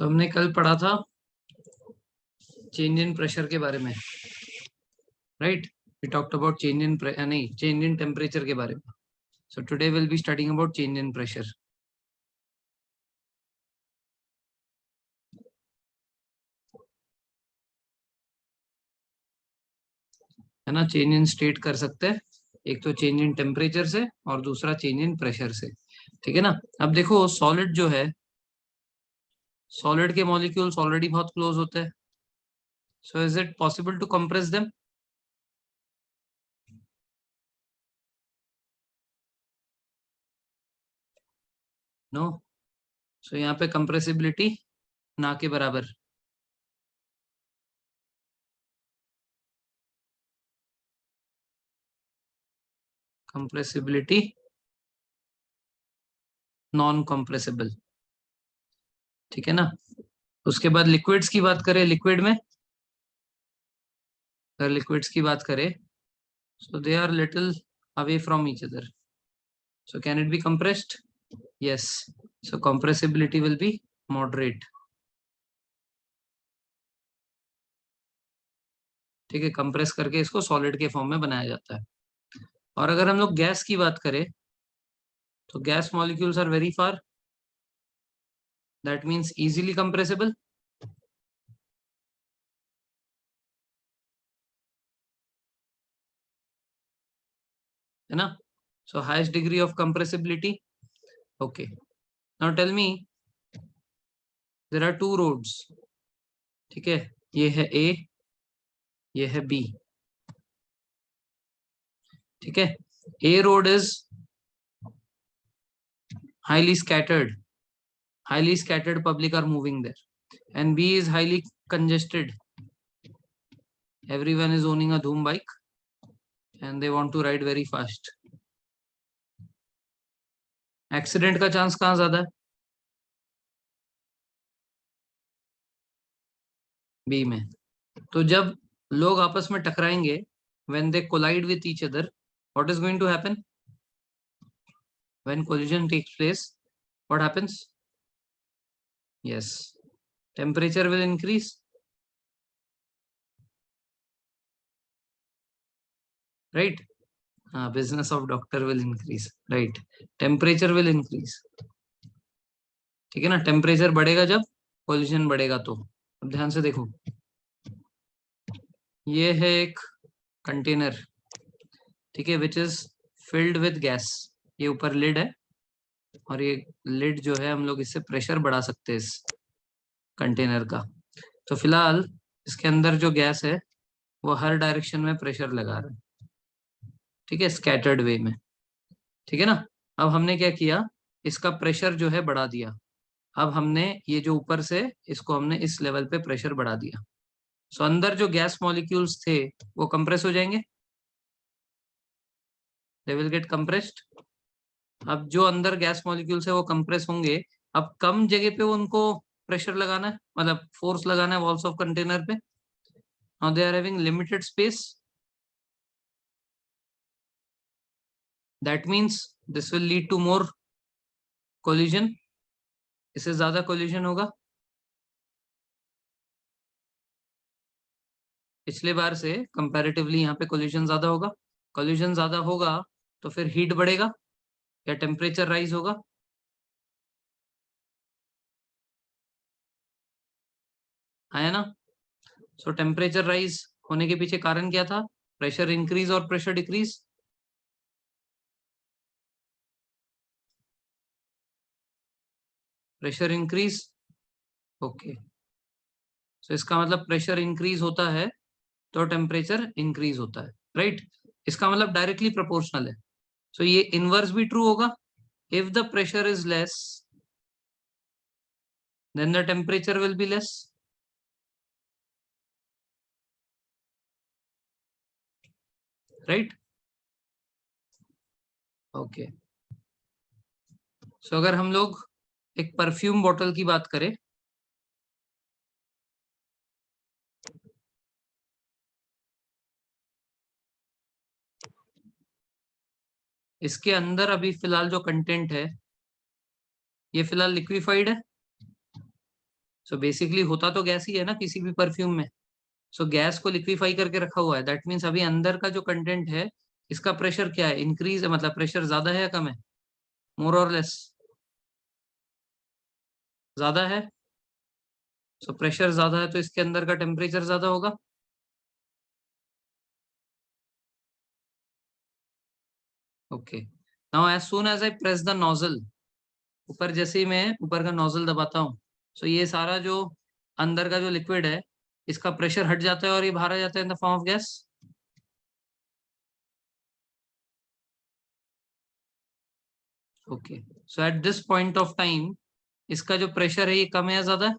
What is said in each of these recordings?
हमने कल पढ़ा था चेंज इन प्रेशर के बारे में, right? We talked about change in नहीं, चेंज इन टेम्परेचर के बारे में. So today will be studying about change in pressure. है ना? चेंज इन स्टेट कर सकते हैं, एक तो चेंज इन टेम्परेचर से और दूसरा चेंज इन प्रेशर से. ठीक है ना? अब देखो, सॉलिड जो है, सॉलिड के मॉलिक्यूल्स ऑलरेडी बहुत क्लोज होते हैं. So is it possible to compress them? No. So यहाँ पे कंप्रेसिबिलिटी ना के बराबर. Compressibility non compressible. ठीक है ना? उसके बाद लिक्विड्स की बात करें, लिक्विड में अगर लिक्विड्स की बात करें, so they are little away from each other. So can it be compressed? Yes. So compressibility will be moderate. ठीक है, कंप्रेस करके इसको सॉलिड के फॉर्म में बनाया जाता है. और अगर हम लोग गैस की बात करें तो gas molecules are very far. That means easily compressible. है ना? So highest degree of compressibility. Okay, now tell me, there are two roads. ठीक है, ये है ए, ये है बी. ठीक है, a road is highly scattered public are moving there, and B is highly congested. Everyone is owning a Dhoom bike and they want to ride very fast. Accident का chance कहाँ ज्यादा है? बी में. तो जब लोग आपस में टकराएंगे, when they collide with each other, what is going to happen? When collision takes place, what happens? Yes, temperature will increase, right? Business of doctor will increase, right? Temperature will increase. ठीक है ना? Temperature बढ़ेगा जब collision बढ़ेगा. तो अब ध्यान से देखो, ये है एक कंटेनर. ठीक है, which is filled with gas. ये ऊपर लिड है और ये लिड जो है, हम लोग इससे प्रेशर बढ़ा सकते हैं इस कंटेनर का. तो फिलहाल इसके अंदर जो गैस है वो हर डायरेक्शन में प्रेशर लगा रहा है. ठीक है, स्कैटर्ड वे में. ठीक है ना? अब हमने क्या किया, इसका प्रेशर जो है बढ़ा दिया. अब हमने ये जो ऊपर से, इसको हमने इस लेवल पे प्रेशर बढ़ा दिया. सो अंदर जो गैस मॉलिक्यूल्स थे वो कंप्रेस हो जाएंगे. They will get compressed. अब जो अंदर गैस मॉलिक्यूल्स है वो कंप्रेस होंगे. अब कम जगह पे उनको प्रेशर लगाना है, मतलब फोर्स लगाना है वॉल्स ऑफ कंटेनर पे. Now they are having limited space. That means this will lead to more collision. इससे ज्यादा कोलिजन होगा. पिछले बार से कंपैरेटिवली यहाँ पे कोलिजन ज्यादा होगा. कोलिजन ज्यादा होगा तो फिर हीट बढ़ेगा या टेम्परेचर राइज होगा. है ना? सो टेम्परेचर राइज होने के पीछे कारण क्या था? प्रेशर इंक्रीज और pressure decrease. Pressure increase. Okay, so इसका मतलब प्रेशर इंक्रीज होता है तो टेम्परेचर इंक्रीज होता है, राइट? इसका मतलब डायरेक्टली प्रोपोर्शनल है. सो ये इनवर्स भी ट्रू होगा. If the pressure is less then the temperature will be less, right? Okay, so अगर हम लोग एक परफ्यूम बॉटल की बात करें, इसके अंदर अभी फिलहाल जो कंटेंट है ये फिलहाल लिक्विफाइड है. सो बेसिकली होता तो गैस ही है ना किसी भी परफ्यूम में। सो गैस को लिक्विफाई करके रखा हुआ है, दैट मीन्स अभी अंदर का जो कंटेंट है इसका प्रेशर क्या है, इंक्रीज है, मतलब प्रेशर ज्यादा है या कम है, मोर और लेस, ज्यादा है। सो प्रेशर ज्यादा है तो इसके अंदर का टेम्परेचर ज्यादा होगा। Okay, now as soon as I press the nozzle, ऊपर जैसे ही मैं ऊपर का नोजल दबाता हूँ, सो ये सारा जो अंदर का जो लिक्विड है इसका प्रेशर हट जाता है और ये बाहर आ जाता है in the form of gas. Okay, so at this point of time इसका जो प्रेशर है ये कम है या ज्यादा है?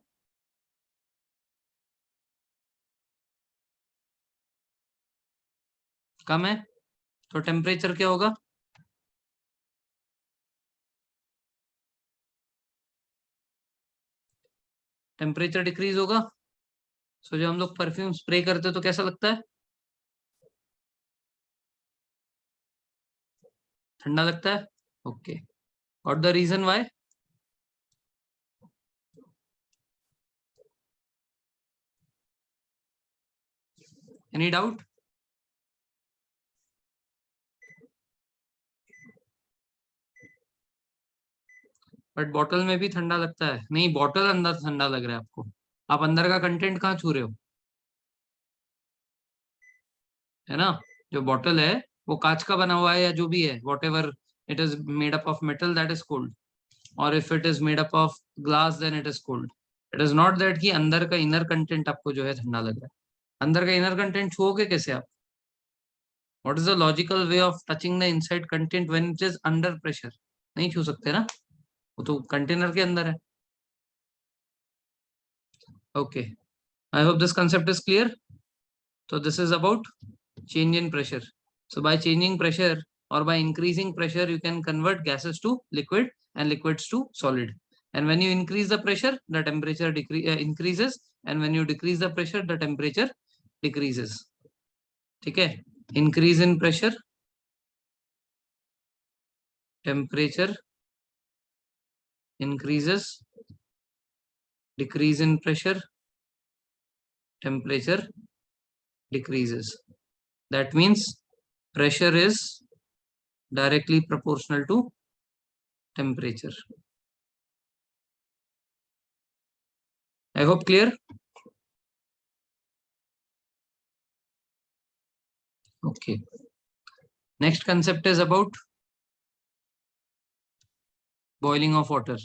कम है, तो टेम्परेचर क्या होगा? टेम्परेचर डिक्रीज होगा। सो जब हम लोग परफ्यूम स्प्रे करते हैं तो कैसा लगता है? ठंडा लगता है। ओके, और the reason why? Any doubt? But bottle में भी ठंडा लगता है। नहीं, बॉटल अंदर ठंडा लग रहा है आपको, आप अंदर का कंटेंट कहाँ छू रहे हो, है ना। जो बॉटल है वो कांच का बना हुआ है या जो भी है, what it is made up of metal, that is cold. और if it is made up of glass then it is cold. It is not that कि अंदर का इनर कंटेंट आपको जो है ठंडा लग रहा है। अंदर का इनर कंटेंट छुओगे कैसे आप? What is the logical way of touching the inside content when it is under pressure? नहीं छू सकते ना, वो तो कंटेनर के अंदर है। Okay, I hope this concept is clear. So this is about change in pressure. So by changing pressure or by increasing pressure, you can convert gases to liquid and liquids to solid. And when you increase the pressure, the temperature increases, and when you decrease the pressure, the temperature decreases. ठीक है, increase in pressure, temperature increases, decrease in pressure, temperature decreases. That means pressure is directly proportional to temperature. I hope clear. Okay, next concept is about boiling of water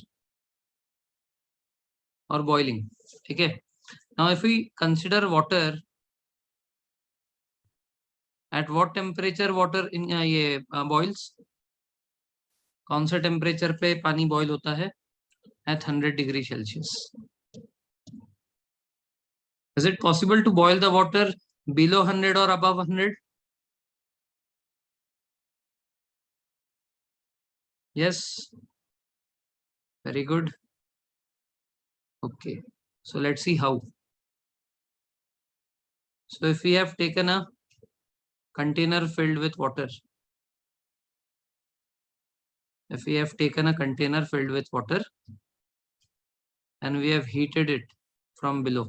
or boiling. ठीक है, now if we consider water, at what temperature water in ये boils, कौन सा temperature पे पानी boil होता है? at 100 degree Celsius. Is it possible to boil the water below 100 or above 100? Yes, very good. Okay, so let's see how. So if we have taken a container filled with water, if we have taken a container filled with water and we have heated it from below,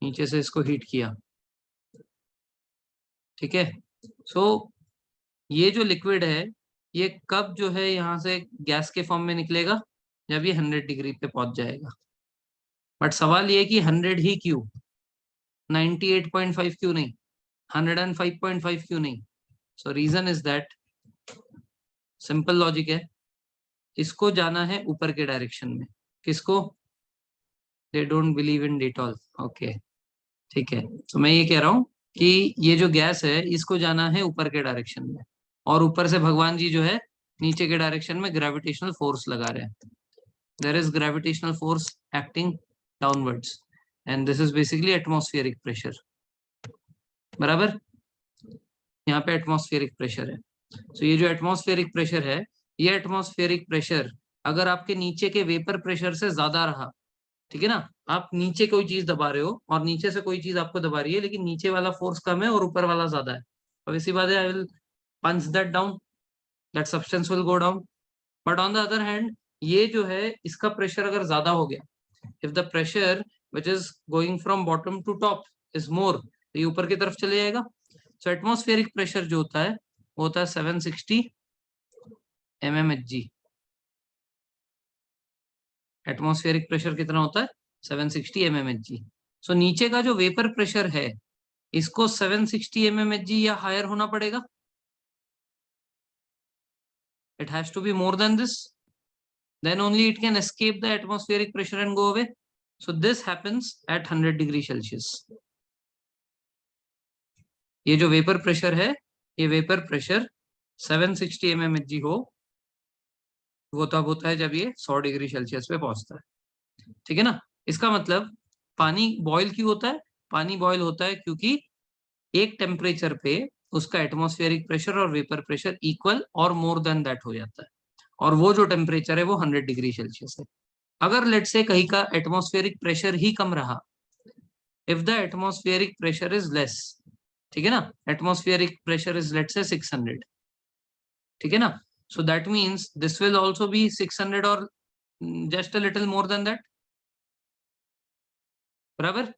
नीचे से इसको heat किया, ठीक है। सो ये जो liquid है ये कब जो है यहाँ से गैस के फॉर्म में निकलेगा? जब ये 100 डिग्री पे पहुंच जाएगा। बट सवाल ये कि 100 ही क्यों, 98.5 क्यों नहीं, 105.5 क्यों नहीं? So reason is that, simple logic है, इसको जाना है ऊपर के डायरेक्शन में। किसको? They don't believe in Dettol. Okay, ठीक है, तो मैं ये कह रहा हूँ कि ये जो गैस है इसको जाना है ऊपर के डायरेक्शन में, और ऊपर से भगवान जी जो है नीचे के डायरेक्शन में ग्रेविटेशनल फोर्स लगा रहे हैं। There is gravitational force acting downwards and this is basically atmospheric pressure. बराबर, यहाँ पे एटमॉस्फेरिक प्रेशर है। तो ये जो एटमॉस्फेरिक प्रेशर है, ये एटमॉस्फेरिक प्रेशर अगर आपके नीचे के वेपर प्रेशर से ज्यादा रहा, ठीक है ना, आप नीचे कोई चीज दबा रहे हो और नीचे से कोई चीज आपको दबा रही है, लेकिन नीचे वाला फोर्स कम है और ऊपर वाला ज्यादा है, अब इसी बात है, I will punch that down, that substance will go down. But on the other hand ये जो है इसका प्रेशर अगर ज्यादा हो गया, if the pressure which is going from bottom to top is more, तो ये ऊपर की तरफ चले जाएगा। सो एटमॉस्फेरिक प्रेशर जो होता है वो होता है 760 mmHg। एटमॉस्फेरिक प्रेशर कितना होता है? 760 mmHg। सो नीचे का जो वेपर प्रेशर है इसको 760 mmHg या हायर होना पड़ेगा। It has to be more than this, then only it can escape the atmospheric pressure and go away. So this happens at 100 degree Celsius. ये जो वेपर प्रेशर है, ये वेपर प्रेशर 760 mmHg हो, वो तब होता है जब ये 100 डिग्री सेल्सियस पे पहुंचता है। ठीक है ना? इसका मतलब पानी बॉयल क्यों होता है? पानी बॉयल होता है क्योंकि एक टेम्परेचर पे उसका एटमॉस्फेरिक प्रेशर और वेपर प्रेशर इक्वल और मोर देन दैट हो जाता है, और वो जो टेम्परेचर है वो 100 डिग्री सेल्सियस है। अगर लेट से कहीं का एटमॉस्फेरिक प्रेशर ही कम रहा, if the atmospheric pressure is less, ठीक है ना, एटमॉस्फेरिक प्रेशर इज लेट से 600, ठीक है ना, so that means this will also be 600 और just a little more than that, बराबर।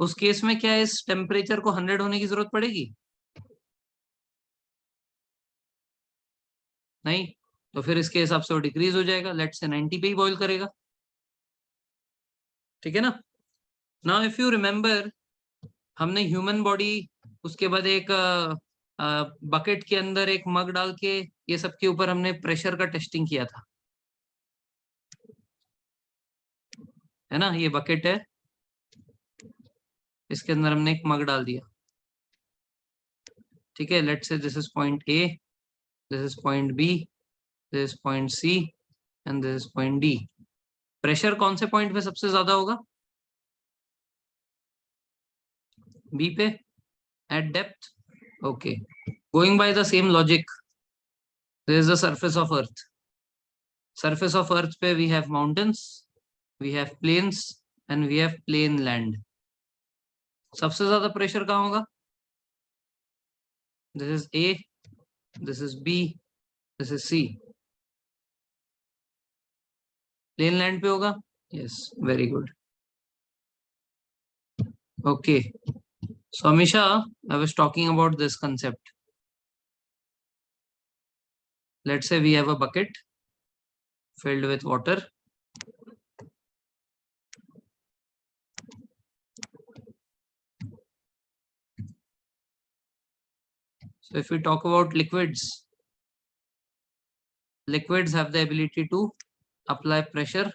उस केस में क्या इस टेम्परेचर को 100 होने की जरूरत पड़ेगी? नहीं, तो फिर इसके हिसाब से वो डिक्रीज हो जाएगा, लेट से 90 पे ही बॉईल करेगा। ठीक है ना? नाउ इफ यू रिमेम्बर, हमने ह्यूमन बॉडी, उसके बाद एक बकेट के अंदर एक मग डाल के ये सब के ऊपर हमने प्रेशर का टेस्टिंग किया था, है ना? ये बकेट है, इसके अंदर हमने एक मग डाल दिया, ठीक है। Let's say this is point A, this is point B, this is point C and this is point D. Pressure कौन से पॉइंट पे सबसे ज्यादा होगा? बी पे, at depth. Okay, going by the same logic, this is the surface of earth. Surface of earth पे we have mountains, we have plains and we have plain land. सबसे ज्यादा प्रेशर कहाँ होगा? This is A, this is B, this is C. Plane land पे होगा? Yes, very good. Okay, so Amisha, I was talking about this concept. Let's say we have a bucket filled with water. So if we talk about liquids, liquids have the ability to apply pressure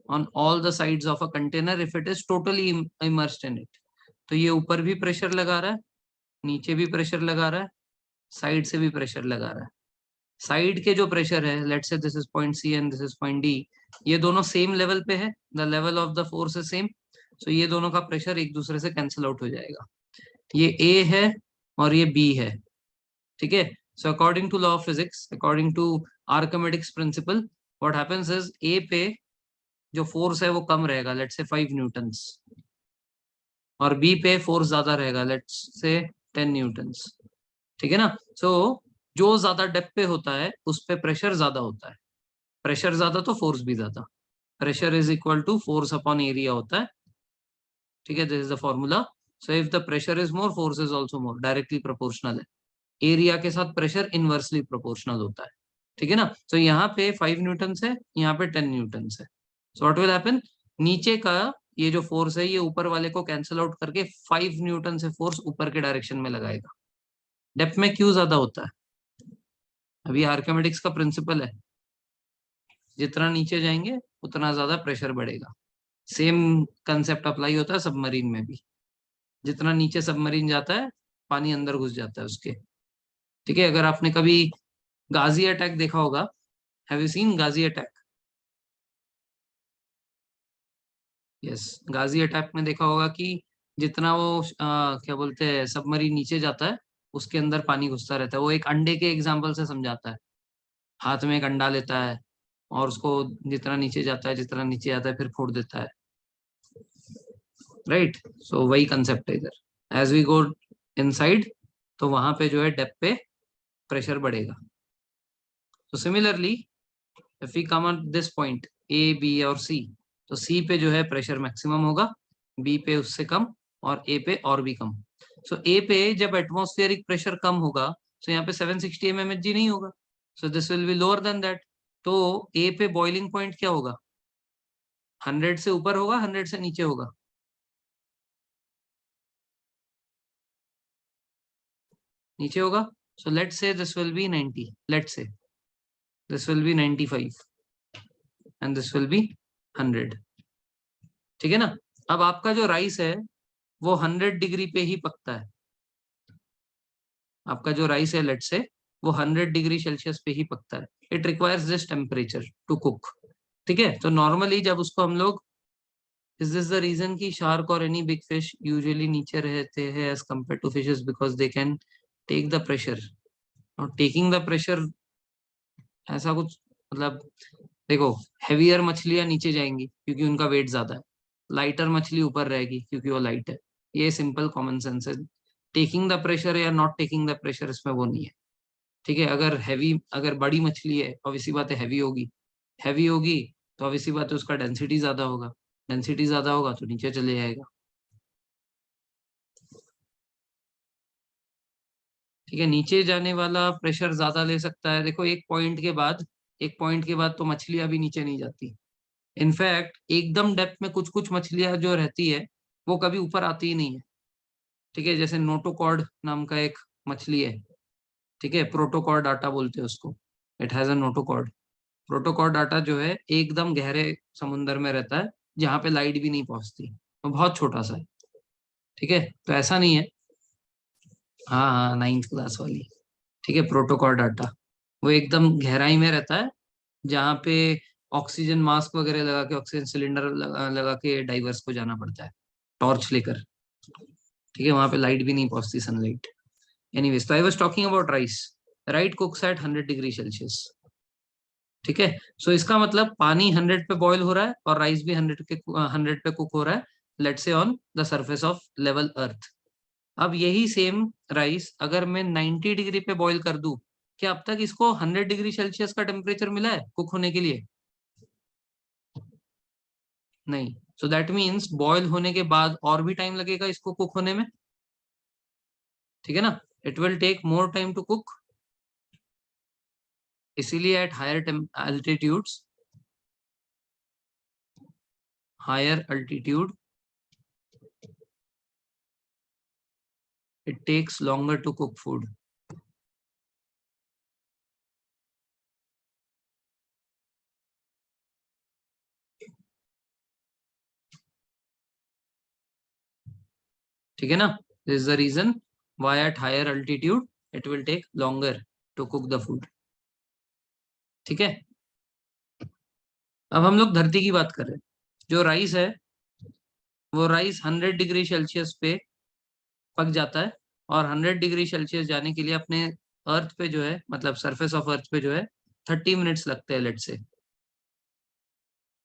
on all the sides of a container if it is totally immersed in it. तो ये ऊपर भी pressure लगा रहा है, नीचे भी pressure लगा रहा है, साइड से भी प्रेशर लगा रहा है। साइड के जो प्रेशर है, let's say this is point C and this is point D, ये दोनों सेम लेवल पे है, the level of the force is same, so ये दोनों का प्रेशर एक दूसरे से कैंसिल आउट हो जाएगा। ये ए है और ये बी है, ठीक है। So according to law of physics, according to Archimedes principle, what happens is A पे जो फोर्स है वो कम रहेगा, लेट्स से 5 न्यूटन्स, और बी पे फोर्स ज्यादा रहेगा, लेट्स से 10 न्यूटन्स, ठीक है ना। सो जो ज्यादा डेप्थ पे होता है उस पे प्रेशर ज्यादा होता है, प्रेशर ज्यादा तो फोर्स भी ज्यादा। Pressure is equal to force upon area होता है, ठीक है, this is the formula. So if the pressure is more, force is also more, directly proportional है। एरिया के साथ प्रेशर इनवर्सली प्रोपोर्शनल होता है, ठीक है ना। तो यहाँ पे 5 न्यूटन्स है, यहाँ पे 10 न्यूटन्स है। सो व्हाट विल हैपन, नीचे का ये जो फोर्स है ये ऊपर वाले को कैंसिल आउट करके 5 न्यूटन से फोर्स ऊपर के डायरेक्शन में लगाएगा। डेप्थ में क्यों ज्यादा होता है? अभी आर्किमिडीज का प्रिंसिपल है, जितना नीचे जाएंगे उतना ज्यादा प्रेशर बढ़ेगा। सेम कंसेप्ट अप्लाई होता है सबमरीन में भी, जितना नीचे सबमरीन जाता है पानी अंदर घुस जाता है उसके, ठीक है। अगर आपने कभी गाजी अटैक देखा होगा, have you seen Ghazi attack? Yes, Ghazi attack में देखा होगा कि जितना वो क्या बोलते हैं सबमरीन नीचे जाता है उसके अंदर पानी घुसता रहता है। वो एक अंडे के एग्जाम्पल से समझाता है, हाथ में एक अंडा लेता है और उसको जितना नीचे जाता है, जितना नीचे जाता है फिर फोड़ देता है, राइट। सो वही कंसेप्ट है इधर, एज वी गो इनसाइड तो वहां पे जो है डेप्थ पे प्रेशर बढ़ेगा। So similarly, if we come at this point, A, B और सी। तो सी पे जो है प्रेशर मैक्सिमम होगा, बी पे उससे कम, और ए पे और भी कम। सो ए पे जब एटमॉस्फेरिक प्रेशर कम होगा तो यहाँ पे 760 mmHg नहीं होगा, so this will be lower than that. तो ए पे बॉइलिंग पॉइंट क्या होगा? 100 से ऊपर होगा, 100 से नीचे होगा? नीचे होगा। So let's say this will be 90, let's say this will be 95 and this will be 100। ठीक है ना? अब आपका जो राइस है वो 100 डिग्री पे ही पकता है। आपका जो राइस है लेट्स से वो 100 डिग्री सेल्सियस पे ही पकता है। It requires this temperature to cook. ठीक है? तो नॉर्मली जब उसको हम लोग, इज दिस द रीजन कि शार्क और एनी बिग फिश यूजुअली नीचे रहते हैं as compare to fishes, because they can take the pressure. और टेकिंग द प्रेशर ऐसा कुछ, मतलब देखो, हेवियर मछलियां नीचे जाएंगी क्योंकि उनका वेट ज्यादा है, लाइटर मछली ऊपर रहेगी क्योंकि वो लाइट है। ये सिंपल कॉमन सेंस है। टेकिंग द प्रेशर या नॉट टेकिंग द प्रेशर इसमें वो नहीं है। ठीक है? अगर हैवी, अगर बड़ी मछली है ऑब्वियसली बात है हैवी होगी, हैवी होगी तो ऑब्वियसली बात है उसका डेंसिटी ज्यादा होगा, डेंसिटी ज्यादा होगा तो नीचे चले जाएगा। ठीक है? नीचे जाने वाला प्रेशर ज्यादा ले सकता है। देखो एक पॉइंट के बाद, एक पॉइंट के बाद तो मछलियां भी नीचे नहीं जाती। इनफैक्ट एकदम डेप्थ में कुछ कुछ मछलियां जो रहती है वो कभी ऊपर आती ही नहीं है। ठीक है? जैसे नोटोकॉर्ड नाम का एक मछली है, ठीक है, प्रोटोकॉर्ड आटा बोलते हैं उसको, इट हैज अ नोटोकॉर्ड। प्रोटोकॉर्ड आटा जो है एकदम गहरे समुंदर में रहता है जहाँ पे लाइट भी नहीं पहुंचती, तो बहुत छोटा सा है। ठीक है? तो ऐसा नहीं है। हाँ हाँ, 9th क्लास वाली। ठीक है? प्रोटोकॉर्ड आटा वो एकदम गहराई में रहता है जहाँ पे ऑक्सीजन मास्क वगैरह लगा के, ऑक्सीजन सिलेंडर लगा के डाइवर्स को जाना पड़ता है टॉर्च लेकर। ठीक है? वहां पे लाइट भी नहीं पहुंचती, सनलाइट। एनीवेज, तो I was talking about rice. Right cooks at 100 degree Celsius. ठीक है? सो इसका मतलब पानी 100 पे बॉईल हो रहा है और राइस भी 100 पे कुक हो रहा है, let's say on the surface of level earth. अब यही सेम राइस अगर मैं 90 डिग्री पे बॉईल कर दूं, क्या अब तक इसको 100 डिग्री सेल्सियस का टेम्परेचर मिला है कुक होने के लिए? नहीं। सो दैट मीन्स बॉयल होने के बाद और भी टाइम लगेगा इसको कुक होने में। ठीक है ना? It will take more time to cook. इसीलिए at higher altitudes, higher altitude, it takes longer to cook food. ठीक है ना? This is the reason why at higher altitude it will take longer to cook the food. ठीक है? अब हम लोग धरती की बात कर रहे हैं। जो राइस है वो राइस 100 डिग्री सेल्सियस पे पक जाता है, और 100 डिग्री सेल्सियस जाने के लिए अपने अर्थ पे जो है, मतलब सरफेस ऑफ अर्थ पे जो है 30 मिनट्स लगते हैं लेट से।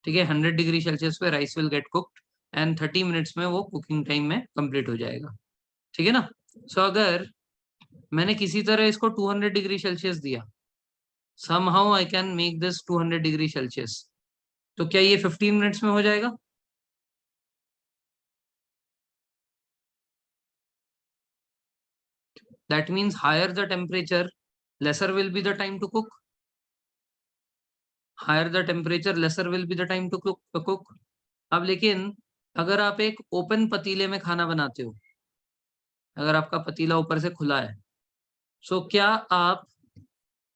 ठीक है? 100 डिग्री सेल्सियस पे rice will get cooked and 30 minutes में वो कुकिंग टाइम में कंप्लीट हो जाएगा। ठीक है ना? सो अगर मैंने किसी तरह इसको 200 डिग्री सेल्सियस दिया, somehow I can make this 200 degree Celsius, तो क्या ये 15 मिनट्स में हो जाएगा? That means higher the temperature, lesser will be the time to cook. Higher the temperature, lesser will be the time to cook. अब लेकिन अगर आप एक ओपन पतीले में खाना बनाते हो, अगर आपका पतीला ऊपर से खुला है, सो क्या आप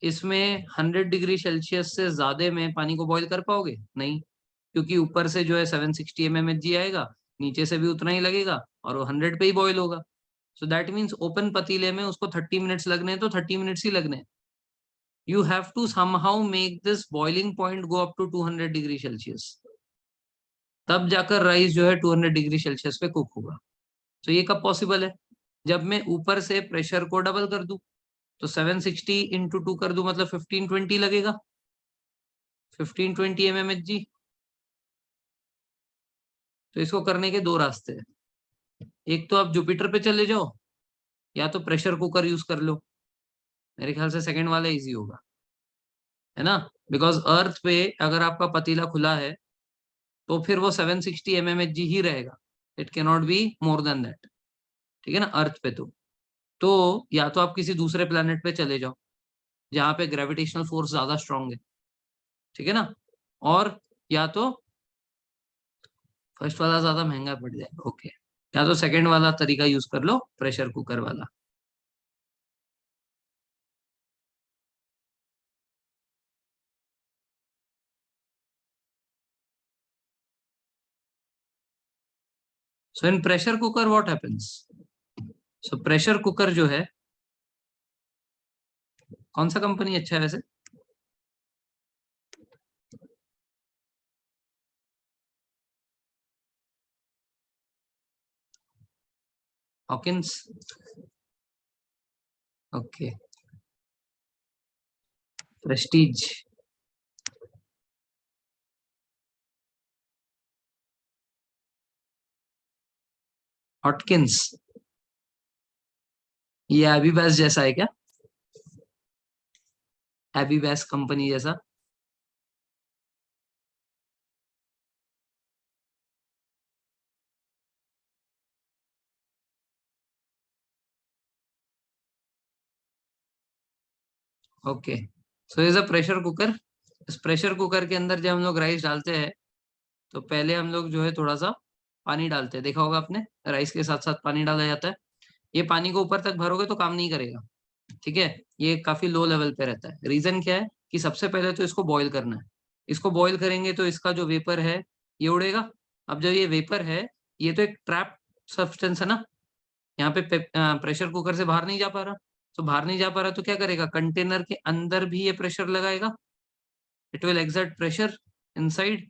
इसमें 100 डिग्री सेल्सियस से ज्यादा में पानी को बॉईल कर पाओगे? नहीं, क्योंकि ऊपर से जो है 760 mmHg आएगा, नीचे से भी उतना ही लगेगा और वो 100 पे ही बॉईल होगा। सो दैट मीन्स ओपन पतीले में उसको 30 मिनट्स लगने हैं तो 30 मिनट्स ही लगने हैं। You have to somehow make this boiling point go up to 200 degree Celsius, तब जाकर राइस जो है 200 डिग्री सेल्सियस पे कुक होगा। तो ये कब पॉसिबल है? जब मैं ऊपर से प्रेशर को डबल कर दूं, तो 760 इंटू 2 कर दूं, मतलब 1520 लगेगा, 1520 mmHg। तो इसको करने के दो रास्ते हैं। एक तो आप जुपिटर पे चले जाओ, या तो प्रेशर कुकर यूज कर लो। मेरे ख्याल से सेकंड वाला इजी होगा। है ना, बिकॉज अर्थ पे अगर आपका पतीला खुला है तो फिर वो 760 mmHg ही रहेगा, it can not be more than that, ठीक है ना, अर्थ पे। तो या तो आप किसी दूसरे प्लेनेट पे चले जाओ जहां पे ग्रेविटेशनल फोर्स ज्यादा स्ट्रांग है, ठीक है ना, और या तो फर्स्ट वाला ज्यादा महंगा पड़ जाएगा, ओके, या तो सेकंड वाला तरीका यूज कर लो, प्रेशर कुकर वाला। So in pressure cooker what happens, so pressure cooker जो है, कौन सा कंपनी अच्छा है वैसे, हॉकिंस, ओके, प्रेस्टीज, हॉटकिंस, ये एबी बैस जैसा है क्या, एबी बैस कंपनी जैसा, okay. So is a pressure cooker, इस प्रेशर कुकर के अंदर जब हम लोग राइस डालते हैं तो पहले हम लोग जो है थोड़ा सा पानी डालते हैं, देखा होगा आपने, राइस के साथ साथ पानी डाला जाता है। ये पानी को ऊपर तक भरोगे तो काम नहीं करेगा, ठीक है, ये काफी लो लेवल पे रहता है। रीजन क्या है कि सबसे पहले तो इसको बॉईल करना है, इसको बॉईल करेंगे तो इसका जो वेपर है ये उड़ेगा। अब जब ये वेपर है, ये तो एक ट्रैप सब्सटेंस है ना, यहाँ पे प्रेशर कुकर से बाहर नहीं जा पा रहा, तो बाहर नहीं जा पा रहा तो क्या करेगा, कंटेनर के अंदर भी ये प्रेशर लगाएगा, it will exert pressure inside,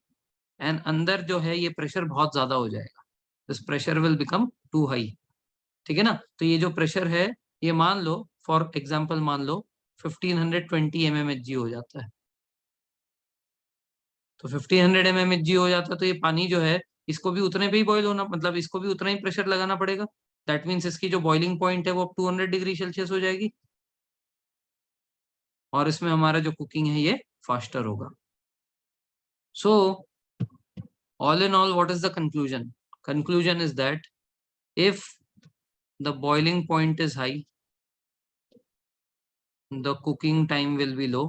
and अंदर जो है ये प्रेशर बहुत ज्यादा हो जाएगा, this pressure will become too high, ठीक है ना। तो ये जो प्रेशर है, ये मान लो फॉर एग्जांपल मान लो 1520 mmHg हो जाता है, तो 1500 mmHg हो जाता है, तो ये पानी जो है इसको भी उतने पे ही बॉईल होना, मतलब इसको भी उतना ही प्रेशर लगाना पड़ेगा, दैट मीन्स इसकी जो बॉइलिंग पॉइंट है वो अब 200 डिग्री सेल्सियस हो जाएगी, और इसमें हमारा जो कुकिंग है ये फास्टर होगा। So all in all what is the conclusion, conclusion is that if the boiling point is high, the cooking time will be low,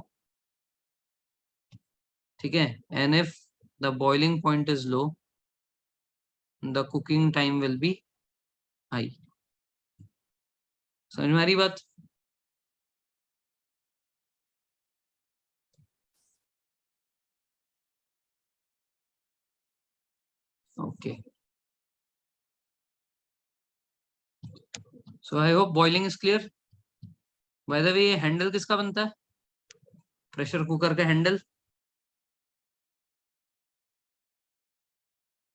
ठीक है, and if the boiling point is low, the cooking time will be high। समझ में आ रही बात, okay. So I hope boiling is clear. By the way ये handle किसका बनता है, प्रेशर कुकर का हैंडल,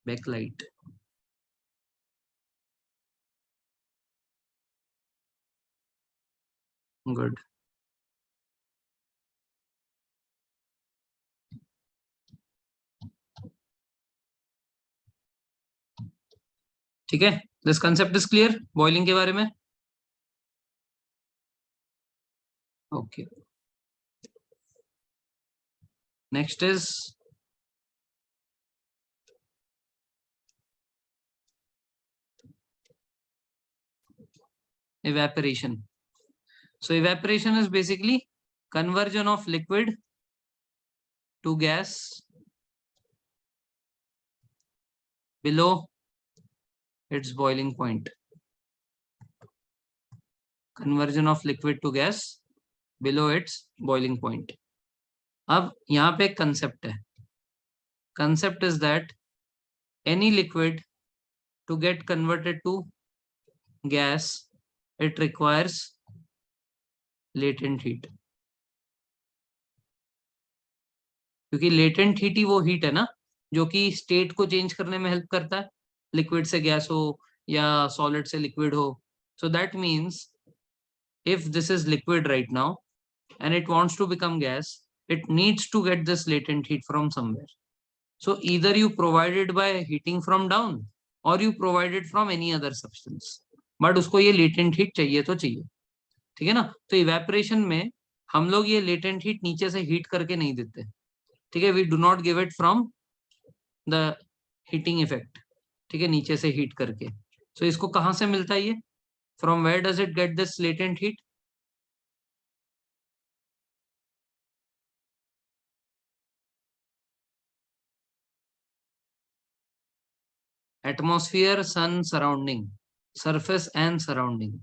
बैकलाइट, गुड। ठीक है, this concept is clear boiling के बारे में, okay. Next is evaporation। So evaporation is basically conversion of liquid to gas below its boiling point, conversion of liquid to gas below its boiling point। अब यहाँ पे एक concept है, concept is that any liquid to get converted to gas, it requires latent heat, क्योंकि latent heat ही वो heat है ना जो कि स्टेट को चेंज करने में हेल्प करता है, लिक्विड से गैस हो या सॉलिड से लिक्विड हो। So that means if this is liquid right now and it wants to become gas, it needs to get this latent heat from somewhere, so either you provide it by heating from down or you provide it from any other substance, but उसको ये latent heat चाहिए तो चाहिए, ठीक है ना। तो evaporation में हम लोग ये लेटेंट हीट नीचे से हीट करके नहीं देते, ठीक है, we do not give it from the heating effect, ठीक है, नीचे से हीट करके। सो इसको कहां से मिलता है ये, from where does it get this latent heat? Atmosphere, sun, surrounding, surface and surrounding,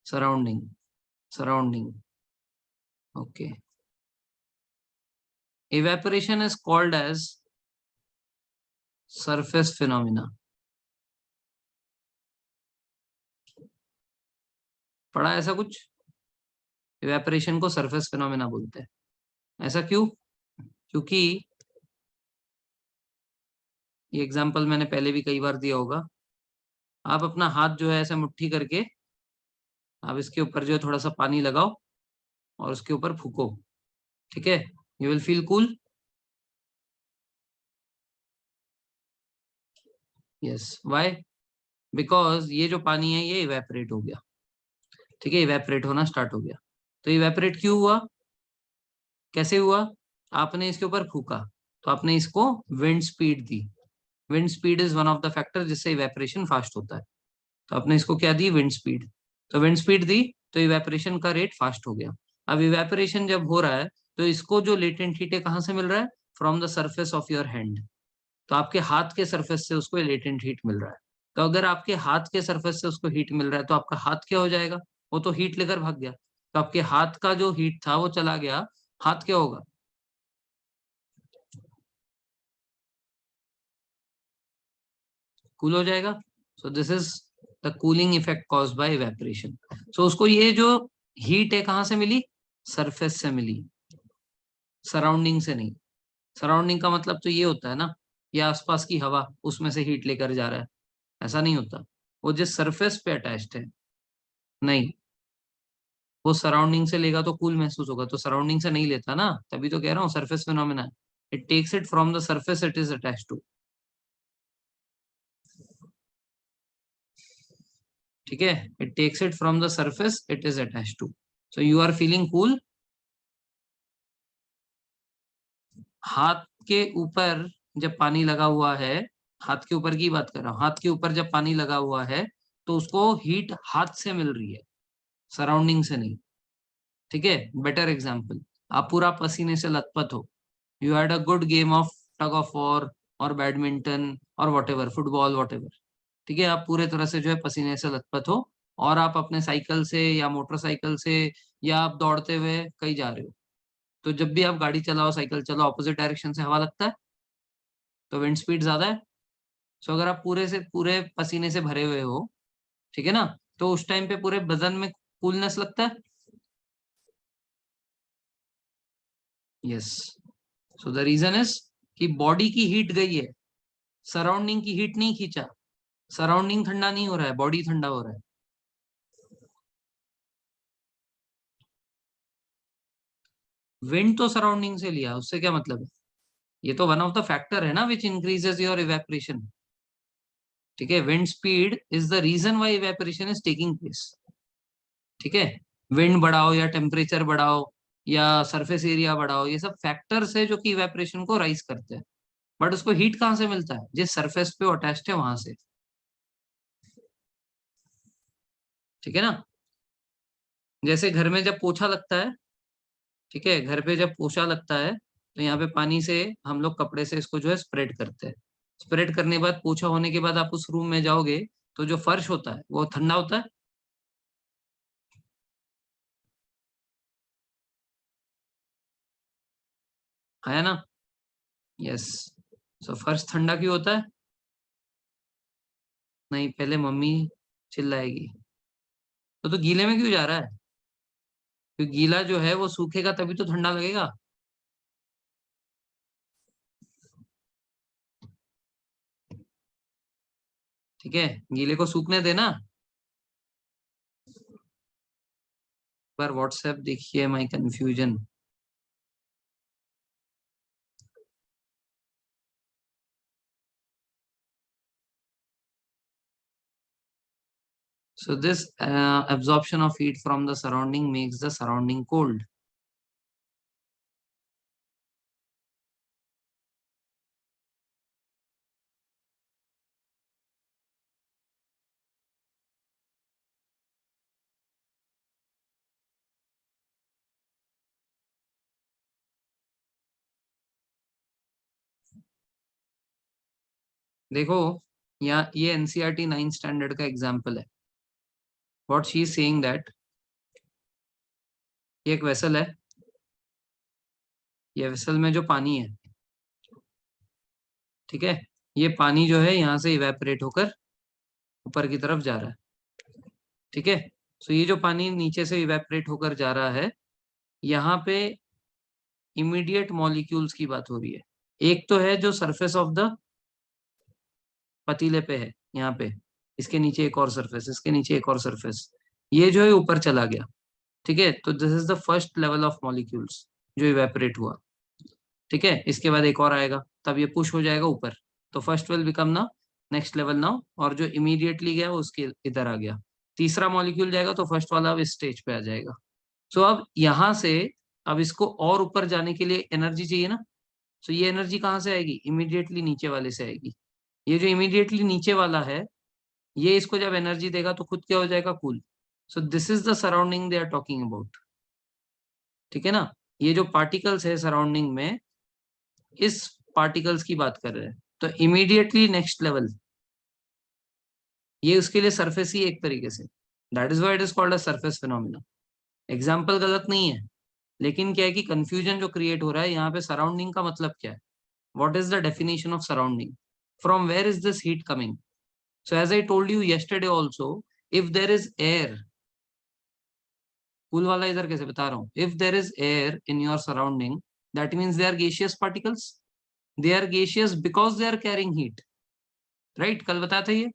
surrounding, surrounding, okay. Evaporation is called as surface phenomena. पढ़ा ऐसा कुछ? इवेपोरेशन को सरफेस फिनोमिना बोलते हैं। ऐसा क्यों? क्योंकि ये एग्जांपल मैंने पहले भी कई बार दिया होगा। आप अपना हाथ जो है ऐसे मुट्ठी करके आप इसके ऊपर जो है थोड़ा सा पानी लगाओ और उसके ऊपर फूको, ठीक है, you will feel cool. Yes, why? Because ये जो पानी है ये इवेपोरेट हो गया, ठीक है, इवेपोरेट होना स्टार्ट हो गया। तो इवेपोरेट क्यों हुआ, कैसे हुआ? आपने इसके ऊपर फूका, तो आपने इसको wind speed the. Wind speed is one of the factor जिससे इवेपोरेशन फास्ट होता है। तो आपने इसको क्या दी, विंड स्पीड। तो विंड स्पीड दी तो इवेपोरेशन का रेट फास्ट हो गया। अब इवेपोरेशन जब हो रहा है तो इसको जो लेटेंट हीट है कहाँ से मिल रहा है? From the surface of your hand. तो आपके हाथ के सरफेस से उसको लेटेंट हीट मिल रहा है। तो अगर आपके हाथ के सरफेस से उसको हीट मिल रहा है तो आपका हाथ क्या हो जाएगा? वो तो हीट लेकर भाग गया, तो आपके हाथ का जो हीट था वो चला गया, हाथ क्या होगा? कूल हो जाएगा। So this is the cooling effect caused by evaporation. So उसको ये जो हीट है कहाँ से मिली? सरफेस से मिली, सराउंडिंग से नहीं। सराउंडिंग का मतलब तो ये होता है ना, ये आसपास की हवा उसमें से हीट लेकर जा रहा है, ऐसा नहीं होता। वो जिस सरफेस पे अटैच्ड है, नहीं, वो सराउंडिंग से लेगा तो कूल महसूस होगा, तो सराउंडिंग से नहीं लेता ना, तभी तो कह रहा हूँ surface phenomena. It takes it from the surface it is attached to, ठीक है, it takes it from the surface it is attached to. So you are feeling cool. हाथ के ऊपर जब पानी लगा हुआ है, हाथ के ऊपर की बात कर रहा हूँ, हाथ के ऊपर जब पानी लगा हुआ है तो उसको हीट हाथ से मिल रही है, सराउंडिंग से नहीं, ठीक है। बेटर एग्जाम्पल, आप पूरा पसीने से लथपथ हो, you had a good game of tug of war और बैडमिंटन और what ever, football what ever, ठीक है, आप पूरे तरह से जो है पसीने से लथपथ हो, और आप अपने साइकिल से या मोटरसाइकिल से या आप दौड़ते हुए कहीं जा रहे हो, तो जब भी आप गाड़ी चलाओ, साइकिल चलाओ, ऑपोजिट डायरेक्शन से हवा लगता है, तो विंड स्पीड ज्यादा है। सो अगर आप पूरे से पूरे पसीने से भरे हुए हो, ठीक है ना, तो उस टाइम पे पूरे बदन में कूलनेस लगता है। Yes, so the reason is कि बॉडी की हीट गई है, सराउंडिंग की हीट नहीं खींचा। सराउंडिंग ठंडा नहीं हो रहा है, बॉडी ठंडा हो रहा है। विंड तो सराउंडिंग से लिया, उससे क्या मतलब है? ये तो वन ऑफ द फैक्टर है ना विच इंक्रीजेस योर इवेपोरेशन, ठीक है, wind speed is the reason why evaporation is taking place, ठीक है। विंड बढ़ाओ या टेम्परेचर बढ़ाओ या सरफेस एरिया बढ़ाओ, ये सब फैक्टर्स है जो कि इवेपोरेशन को राइज करते हैं। बट उसको हीट कहाँ से मिलता है? जिस सरफेस पे अटैच्ड है वहां से, ठीक है ना। जैसे घर में जब पोछा लगता है, ठीक है, घर पे जब पोछा लगता है तो यहाँ पे पानी से हम लोग कपड़े से इसको जो है स्प्रेड करते हैं। स्प्रेड करने के बाद पोछा होने के बाद आप उस रूम में जाओगे तो जो फर्श होता है वो ठंडा होता है है ना। यस, सो फर्श ठंडा क्यों होता है? नहीं, पहले मम्मी चिल्लाएगी। तो गीले में क्यों जा रहा है? क्योंकि गीला जो है वो सूखेगा तभी तो ठंडा लगेगा, ठीक है, गीले को सूखने देना। पर व्हाट्सएप देखिए माई confusion. So this absorption of heat from the surrounding makes the surrounding cold. देखो यहाँ ये एनसीईआरटी 9 स्टैंडर्ड का एग्जाम्पल है. What she is saying that ये एक वेसल है. ये वेसल में जो पानी है, ठीक है, ये पानी जो है यहाँ से इवेपोरेट होकर ऊपर की तरफ जा रहा है. ठीक है. सो ये जो पानी नीचे से इवेपोरेट होकर जा रहा है, यहाँ पे इमीडिएट मॉलिक्यूल्स की बात हो रही है. एक तो है जो सरफेस ऑफ द पतीले पे है, यहाँ पे इसके नीचे एक और सरफेस, इसके नीचे एक और सरफेस, ये जो है ऊपर चला गया. ठीक है. तो this is the first level of molecules जो इवेपोरेट हुआ. ठीक है. इसके बाद एक और आएगा, तब ये पुश हो जाएगा ऊपर. तो फर्स्ट विल बिकम ना नेक्स्ट लेवल नाउ, और जो इमीडिएटली गया वो उसके इधर आ गया. तीसरा मॉलिक्यूल जाएगा तो फर्स्ट वाला अब इस स्टेज पे आ जाएगा. सो अब यहाँ से अब इसको और ऊपर जाने के लिए एनर्जी चाहिए ना. सो ये एनर्जी कहाँ से आएगी? इमीडिएटली नीचे वाले से आएगी. ये जो इमीडिएटली नीचे वाला है, ये इसको जब एनर्जी देगा तो खुद क्या हो जाएगा? Cool. So this is the surrounding they are talking about. ठीक है ना. ये जो पार्टिकल्स है सराउंडिंग में, इस पार्टिकल्स की बात कर रहे हैं. तो इमीडिएटली नेक्स्ट लेवल, ये उसके लिए सरफेस ही एक तरीके से. That is why it is called a surface phenomena. Example गलत नहीं है, लेकिन क्या है कि कंफ्यूजन जो क्रिएट हो रहा है यहाँ पे, सराउंडिंग का मतलब क्या है? What is the definition of surrounding? From where is this heat coming? So as I told you yesterday also, if there is air, cool वाला इधर कैसे बता रहा हूँ, if there is air in your surrounding, that means they are gaseous particles. They are gaseous because they are carrying heat. Right, कल बताया था ये.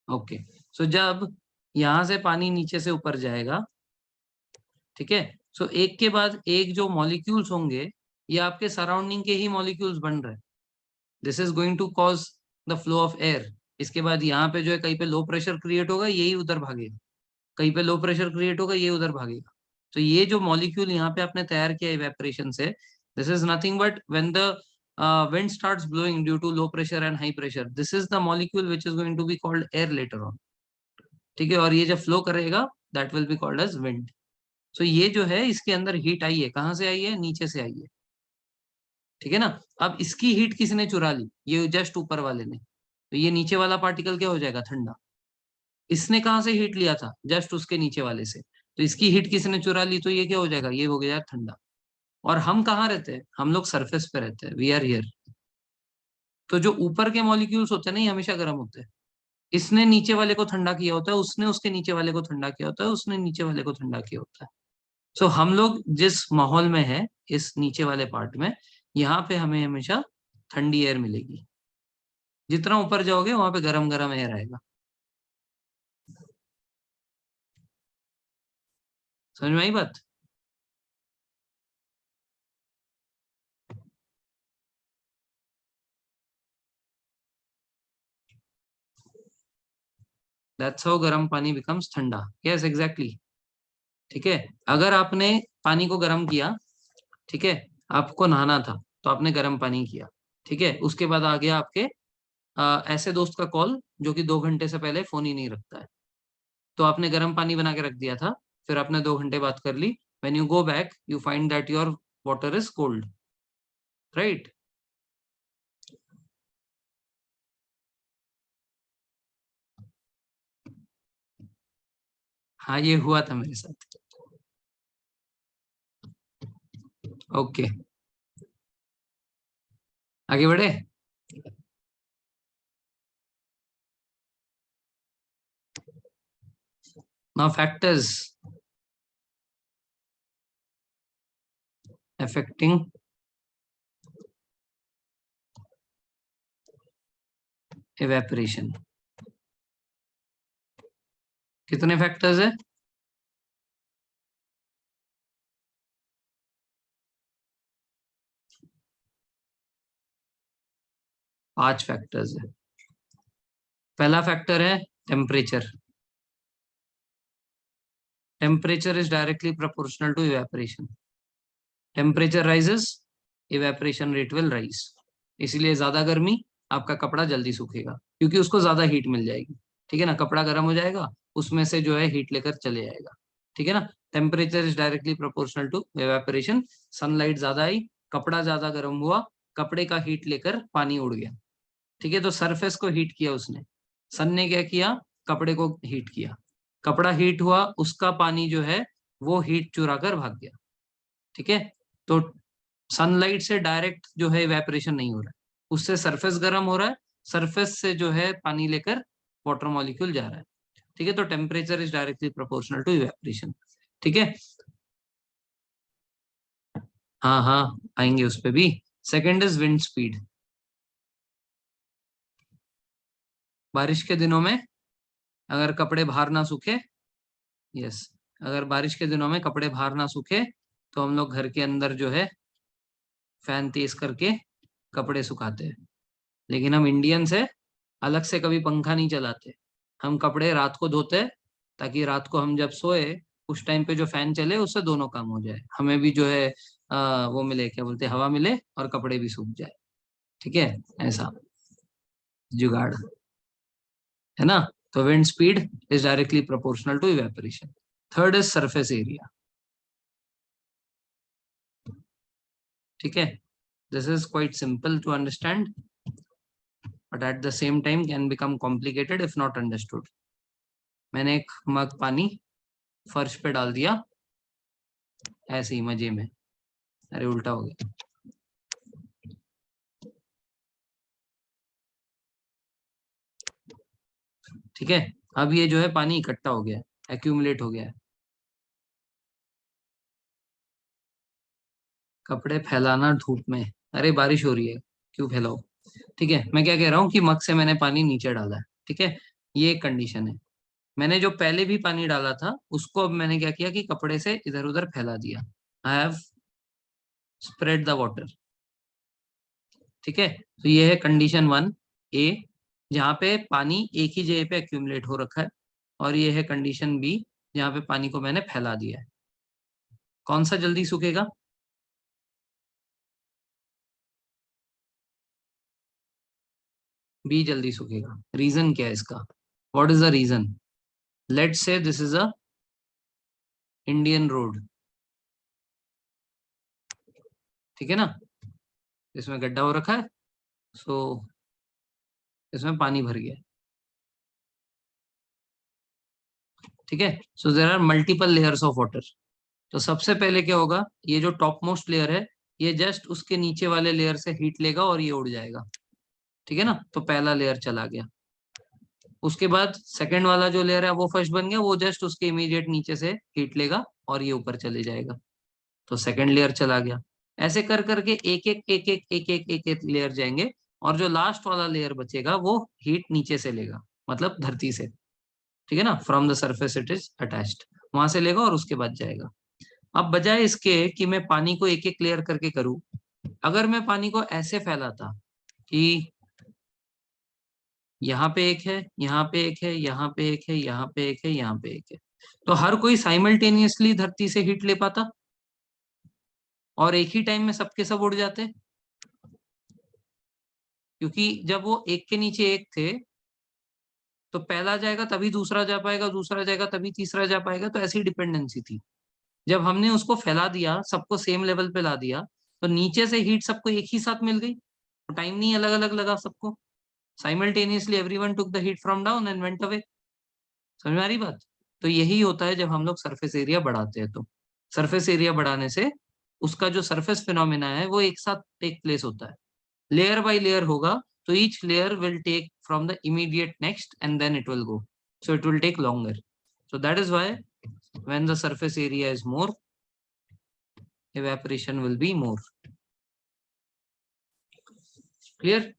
ओके. सो जब यहां से पानी नीचे से ऊपर जाएगा, ठीक है, सो एक के बाद एक जो मॉलिक्यूल्स होंगे, ये आपके सराउंडिंग के ही मॉलिक्यूल्स बन रहे हैं. This is going to cause the flow of air. इसके बाद यहाँ पे जो है कहीं पे लो प्रेशर क्रिएट होगा, यही उधर भागेगा. कहीं पे लो प्रेशर क्रिएट होगा, ये उधर भागेगा. तो ये जो मॉलिक्यूल यहाँ पे आपने तैयार किया इवेपोरेशन से, this is nothing but when the wind starts blowing due to low pressure and high pressure, this is the molecule which is going to be called air later on. ठीक है. और ये जब फ्लो करेगा, that will be called as wind. So ये जो है इसके अंदर हीट आई है, कहाँ से आई है? नीचे से आई है. ठीक है ना. अब इसकी हीट किसने चुरा ली? ये जस्ट ऊपर वाले ने. तो ये नीचे वाला पार्टिकल क्या हो जाएगा? ठंडा. इसने कहाँ से हीट लिया था? जस्ट उसके नीचे वाले से. तो इसकी हीट किसने चुरा ली? तो ये क्या हो जाएगा? ये हो गया ठंडा. और हम कहाँ रहते हैं? हम लोग सरफेस पे रहते हैं. We are here. तो जो ऊपर के मॉलिक्यूल्स होते हैं ना, ये हमेशा गर्म होते हैं. इसने नीचे वाले को ठंडा किया होता है, उसने उसके नीचे वाले को ठंडा किया होता है, उसने नीचे वाले को ठंडा किया होता है. सो हम लोग जिस माहौल में है, इस नीचे वाले पार्ट में, यहाँ पे हमें हमेशा ठंडी एयर मिलेगी. जितना ऊपर जाओगे वहां पे गरम गरम एयर आएगा. समझ में आई बात? दैट्स हाउ गर्म पानी बिकम्स ठंडा. Yes exactly. ठीक है. अगर आपने पानी को गर्म किया, ठीक है, आपको नहाना था तो आपने गर्म पानी किया. ठीक है. उसके बाद आ गया आपके ऐसे दोस्त का कॉल जो कि 2 घंटे से पहले फोन ही नहीं रखता है. तो आपने गर्म पानी बना के रख दिया था, फिर आपने 2 घंटे बात कर ली. When you go back you find that your water is cold. Right. हाँ, ये हुआ था मेरे साथ. ओके. आगे बढ़े. Now factors affecting evaporation. कितने फैक्टर्स है? 5 फैक्टर्स है. पहला फैक्टर है temperature. Temperature is directly proportional to evaporation. Temperature rises, evaporation rate will rise. इसीलिए ज्यादा गर्मी, आपका कपड़ा जल्दी सूखेगा क्योंकि उसको ज्यादा हीट मिल जाएगी. ठीक है ना, कपड़ा गर्म हो जाएगा, उसमें से जो है हीट लेकर चले जाएगा. ठीक है ना, temperature is directly proportional to evaporation. Sunlight ज्यादा आई, कपड़ा ज्यादा गर्म हुआ, कपड़े का हीट लेकर पानी उड़ गया. ठीक है, तो सरफेस को हीट किया उसने. सन ने क्या किया, कपड़े को हीट किया. कपड़ा हीट हुआ, उसका पानी जो है वो हीट चुरा कर भाग गया. ठीक है, तो सनलाइट से डायरेक्ट जो है इवेपोरेशन नहीं हो रहा है, उससे सरफेस गर्म हो रहा है, सरफेस से जो है पानी लेकर वाटर मॉलिक्यूल जा रहा है. ठीक है, तो temperature is directly proportional to evaporation. ठीक है, हाँ हाँ, आएंगे उस पे भी. Second is wind speed. बारिश के दिनों में अगर कपड़े बाहर ना सूखे, यस, अगर बारिश के दिनों में कपड़े बाहर ना सूखे तो हम लोग घर के अंदर जो है फैन तेज करके कपड़े सुखाते हैं. लेकिन हम इंडियंस है, अलग से कभी पंखा नहीं चलाते. हम कपड़े रात को धोते हैं ताकि रात को हम जब सोए उस टाइम पे जो फैन चले उससे दोनों काम हो जाए, हमें भी जो है वो मिले, क्या बोलते हैं, हवा मिले और कपड़े भी सूख जाए. ठीक है, ऐसा जुगाड़ है ना. तो wind speed is directly proportional to evaporation. Third is surface area. ठीक है, this is quite simple to understand but at the same time can become complicated if not understood. मैंने एक मग पानी फर्श पे डाल दिया ऐसे ही मजे में, अरे उल्टा हो गया. ठीक है, अब ये जो है पानी इकट्ठा हो गया, एक्यूमुलेट हो गया है. कपड़े फैलाना धूप में, अरे बारिश हो रही है, क्यों फैलाओ. ठीक है, मैं क्या कह रहा हूँ कि मग से मैंने पानी नीचे डाला है. ठीक है, ये एक कंडीशन है. मैंने जो पहले भी पानी डाला था उसको अब मैंने क्या किया कि कपड़े से इधर उधर फैला दिया. I have spread the water. ठीक है, तो ये है कंडीशन वन ए, जहाँ पे पानी एक ही जगह पे एक्यूमुलेट हो रखा है. और ये है कंडीशन बी, जहाँ पे पानी को मैंने फैला दिया है. कौन सा जल्दी सूखेगा? बी जल्दी सूखेगा. रीजन क्या है इसका? What is the reason? Let's say this is a Indian road. ठीक है ना, इसमें गड्ढा हो रखा है, सो इसमें पानी भर गया. ठीक है, so there are multiple layers of water. तो सबसे पहले क्या होगा, ये जो टॉप मोस्ट लेयर है ये जस्ट उसके नीचे वाले लेयर से हीट लेगा और ये उड़ जाएगा. ठीक है ना, तो पहला लेयर चला गया. उसके बाद सेकंड वाला जो लेयर है वो फर्स्ट बन गया, वो जस्ट उसके इमीडिएट नीचे से हीट लेगा और ये ऊपर चले जाएगा, तो सेकंड लेयर चला गया. ऐसे कर करके एक एक एक एक एक एक एक एक लेयर जाएंगे और जो लास्ट वाला लेयर बचेगा वो हीट नीचे से लेगा, मतलब धरती से. ठीक है ना, from the surface it is attached, वहां से लेगा और उसके बाद जाएगा. अब बजाय इसके कि मैं पानी को एक एक लेयर करके करूं, अगर मैं पानी को ऐसे फैलाता कि यहाँ पे एक है, यहाँ पे एक है, यहाँ पे एक है, यहाँ पे एक है, यहाँ पे एक है, तो हर कोई साइमल्टेनियसली धरती से हीट ले पाता और एक ही टाइम में सबके सब उड़ जाते. क्योंकि जब वो एक के नीचे एक थे तो पहला जाएगा तभी दूसरा जा पाएगा, दूसरा जाएगा तभी तीसरा जा पाएगा, तो ऐसी डिपेंडेंसी थी. जब हमने उसको फैला दिया, सबको सेम लेवल पे ला दिया, तो नीचे से हीट सबको एक ही साथ मिल गई, तो टाइम नहीं अलग अलग लगा सबको. Simultaneously everyone took the heat from down and went away. समझ में आ रही बात? तो यही होता है जब हम लोग सरफेस एरिया बढ़ाते हैं. तो सरफेस एरिया बढ़ाने से उसका जो सरफेस फिनोमिना है वो एक साथ टेक प्लेस होता है, लेयर बाय लेयर होगा. तो each layer will take from the immediate next and then it will go, so it will take longer. So that is why when the surface area is more, evaporation will be more. Clear?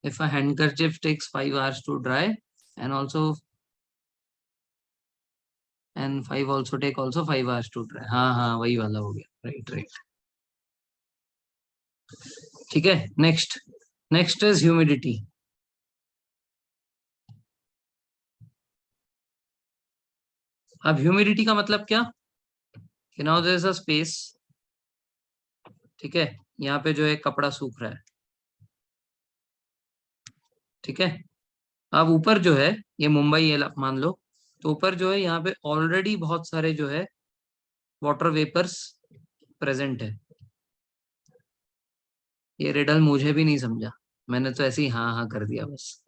If a handkerchief takes 5 hours to dry and also and 5 also take also 5 hours to dry. हाँ हाँ वही वाला हो गया, right right. ठीक है, next next is humidity. अब humidity का मतलब क्या कि now there is a space, ठीक है, यहाँ पे जो है कपड़ा सूख रहा है, ठीक है। अब ऊपर जो है ये मुंबई है मान लो, तो ऊपर जो है यहाँ पे ऑलरेडी बहुत सारे जो है वाटर वेपर्स प्रेजेंट है। ये रिडल मुझे भी नहीं समझा, मैंने तो ऐसे ही हाँ हाँ कर दिया बस,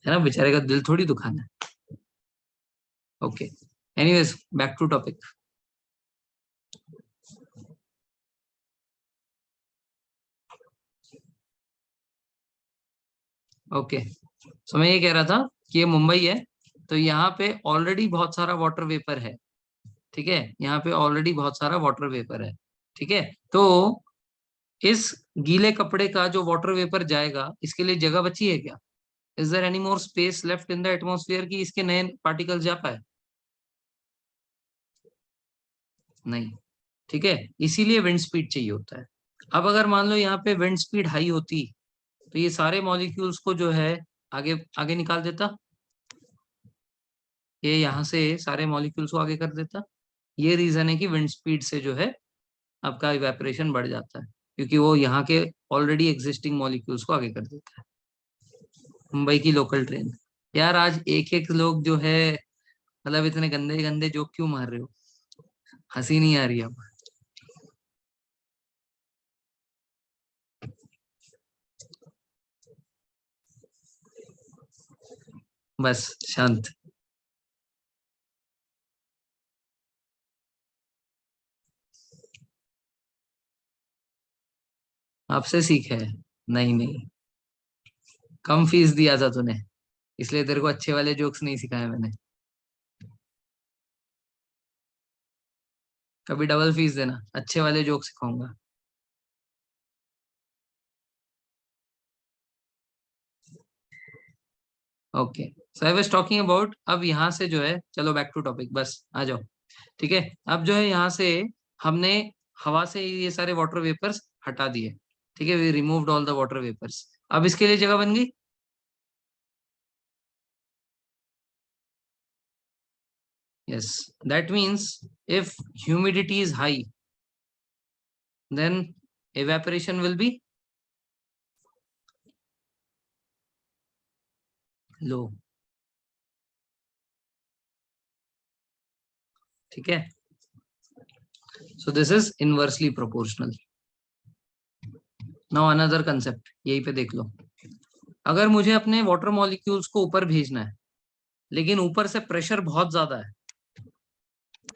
है ना, बेचारे का दिल थोड़ी दुखाना है। Okay, anyways back to topic. Okay, so मैं ये कह रहा था कि ये मुंबई है, तो यहाँ पे ऑलरेडी बहुत सारा वाटर वेपर है, ठीक है, यहाँ पे ऑलरेडी बहुत सारा वाटर वेपर है, ठीक है। तो इस गीले कपड़े का जो वाटर वेपर जाएगा, इसके लिए जगह बची है क्या? Is there any more space left in the atmosphere कि इसके नए पार्टिकल्स जा पाए? नहीं, ठीक है, इसीलिए विंड स्पीड चाहिए होता है। अब अगर मान लो यहाँ पे विंड स्पीड हाई होती, तो ये सारे मॉलिक्यूल्स को जो है आगे आगे निकाल देता, ये यहाँ से सारे मॉलिक्यूल्स को आगे कर देता। ये रीजन है कि विंड स्पीड से जो है आपका इवेपोरेशन बढ़ जाता है, क्योंकि वो यहाँ के ऑलरेडी एग्जिस्टिंग मॉलिक्यूल्स को आगे कर देता है। मुंबई की लोकल ट्रेन। यार आज एक एक लोग जो है, मतलब इतने गंदे गंदे जोक क्यों मार रहे हो? हंसी नहीं आ रही अब? बस शांत। आपसे सीखे है? नहीं नहीं, कम फीस दिया था तूने, इसलिए तेरे को अच्छे वाले जोक्स नहीं सिखाए मैंने। कभी डबल फीस देना, अच्छे वाले जोक सिखाऊंगा। Okay, so I was talking about, अब यहाँ से जो है, चलो बैक टू टॉपिक, बस आ जाओ, ठीक है। अब जो है यहाँ से हमने हवा से ये सारे वाटर वेपर्स हटा दिए, ठीक है, we removed all the water vapours. अब इसके लिए जगह बन गई। Yes, that means if humidity is high, then evaporation will be low, ठीक है। So this is inversely proportional. Now another concept यहीं पे देख लो। अगर मुझे अपने वाटर मॉलिक्यूल्स को ऊपर भेजना है, लेकिन ऊपर से प्रेशर बहुत ज्यादा है,